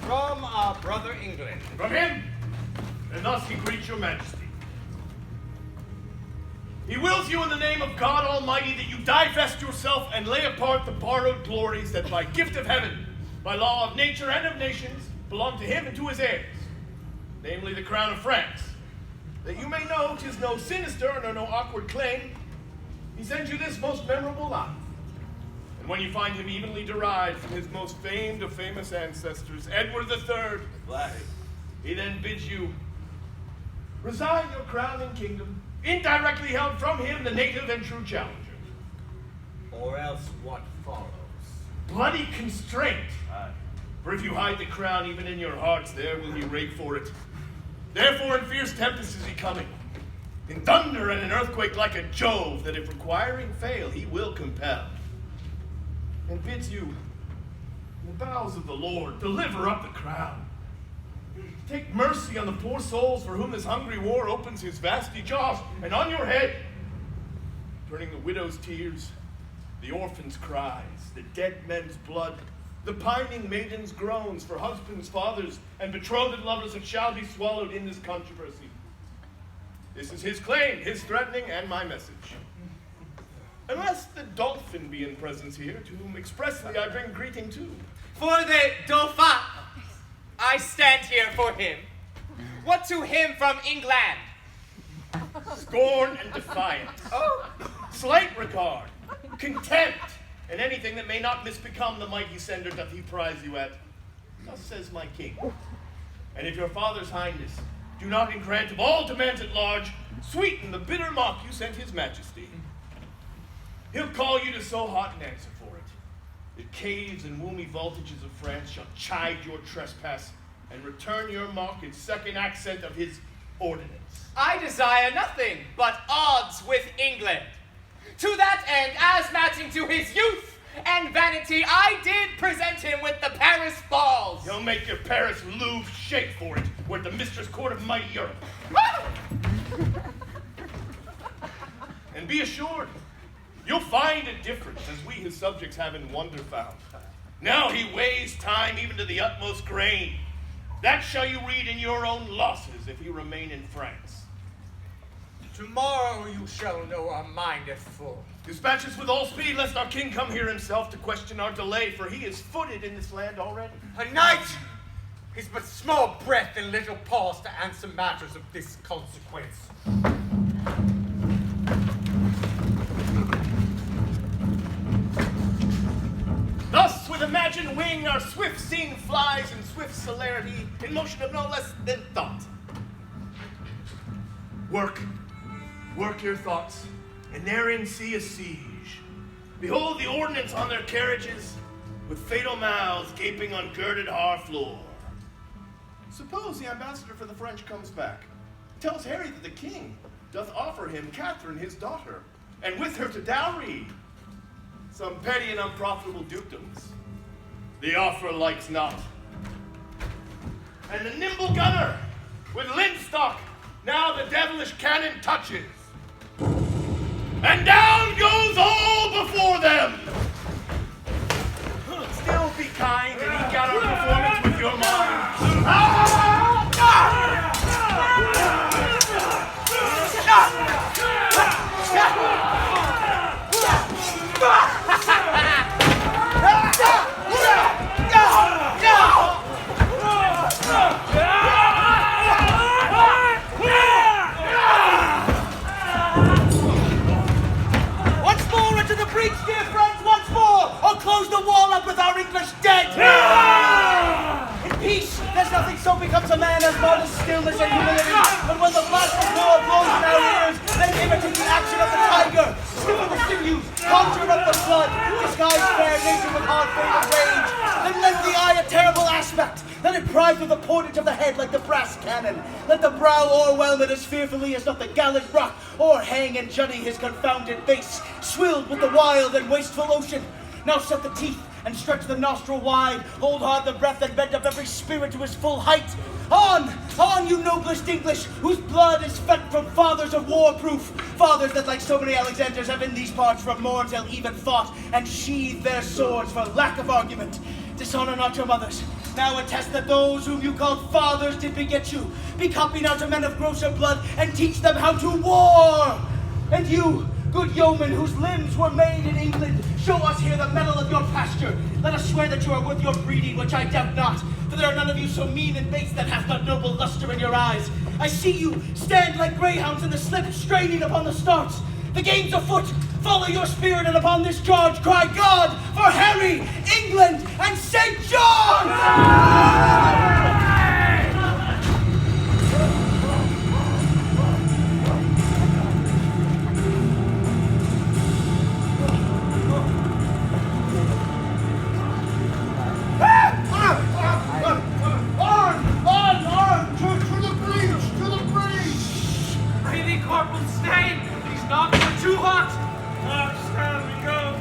From our brother England. From him? And thus he greets your majesty. He wills you in the name of God Almighty that you divest yourself and lay apart the borrowed glories that by gift of heaven, by law of nature and of nations, belong to him and to his heirs, namely the crown of France. That you may know 'tis no sinister nor no awkward claim, he sends you this most memorable life. And when you find him evenly derived from his most famed of famous ancestors, Edward III, he then bids you resign your crown and kingdom, indirectly held from him, the native and true challenger. Or else what follows? Bloody constraint. For if you hide the crown even in your hearts, there will you rake for it. Therefore in fierce tempest is he coming, in thunder and an earthquake like a Jove, that if requiring fail, he will compel. And bids you, in the bowels of the Lord, deliver up the crown. Take mercy on the poor souls for whom this hungry war opens his vasty jaws, and on your head, turning the widow's tears, the orphan's cries, the dead men's blood, the pining maiden's groans for husbands, fathers, and betrothed lovers that shall be swallowed in this controversy. This is his claim, his threatening, and my message. Unless the Dauphin be in presence here, to whom expressly I bring greeting too. For the Dauphin, I stand here for him. What to him from England? Scorn and defiance. Slight regard, contempt, and anything that may not misbecome the mighty sender doth he prize you at. Thus says my king. And if your father's highness do not in grant of all demands at large, sweeten the bitter mock you sent his majesty, he'll call you to so hot an answer for it, that caves and woomy voltages of France shall chide your trespass and return your mock in second accent of his ordinance. I desire nothing but odds with England. To that end, as matching to his youth and vanity, I did present him with the Paris balls. He'll make your Paris Louvre shake for it. We're at the mistress court of mighty Europe. And be assured, you'll find a difference, as we his subjects have in wonder found. Now he weighs time even to the utmost grain. That shall you read in your own losses if he remain in France. Tomorrow you shall know our mind is full. Dispatch us with all speed, lest our king come here himself to question our delay, for he is footed in this land already. A knight! He's but small breath and little pause to answer matters of this consequence. Thus, with imagined wing, our swift scene flies in swift celerity, in motion of no less than thought. Work your thoughts, and therein see a siege. Behold the ordnance on their carriages, with fatal mouths gaping on girded har floor. Suppose the ambassador for the French comes back, tells Harry that the king doth offer him Catherine his daughter, and with her to dowry some petty and unprofitable dukedoms. The offer likes not. And the nimble gunner with linstock now the devilish cannon touches. And down goes all before them. Still be kind and eke out our performance with your mind. Close the wall up with our English dead! In peace, there's nothing so becomes a man as modest stillness and humility. But when the blast of war blows in our ears, then imitate the action of the tiger, stiffen the sinews, conjure up the blood, disguise fair nature with hard-faded rage, then lend the eye a terrible aspect. Let it pry through the portage of the head like the brass cannon. Let the brow o'erwhelm it as fearfully as doth the gallant rock, or hang and jutting his confounded face, swilled with the wild and wasteful ocean. Now set the teeth and stretch the nostril wide. Hold hard the breath and bend up every spirit to his full height. On, you noblest English, whose blood is fed from fathers of war-proof. Fathers that, like so many Alexanders, have in these parts from morn till even fought, and sheathed their swords for lack of argument. Dishonor not your mothers, Now attest that those whom you called fathers did beget you. Be copied out to men of grosser blood, and teach them how to war. And you, good yeomen whose limbs were made in England, show us here the mettle of your pasture. Let us swear that you are worth your breeding, which I doubt not, for there are none of you so mean and base that hath not noble luster in your eyes. I see you stand like greyhounds in the slip, straining upon the starts. The game's afoot. Follow your spirit, and upon this charge cry God for Harry, England, and St. John! Corporal, stay! These knocks are too hot! Up, stand we go.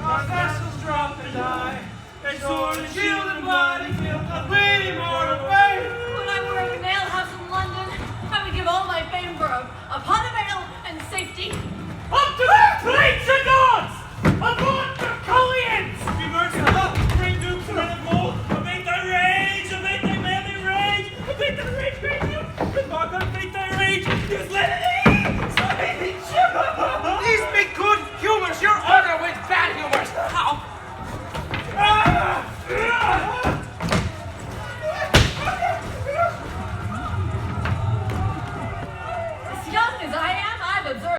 Our vessels drop and die. They sword and shield and bloody field, not waiting more of faith. When I were a nail house in London, I would give all my fame for a pot of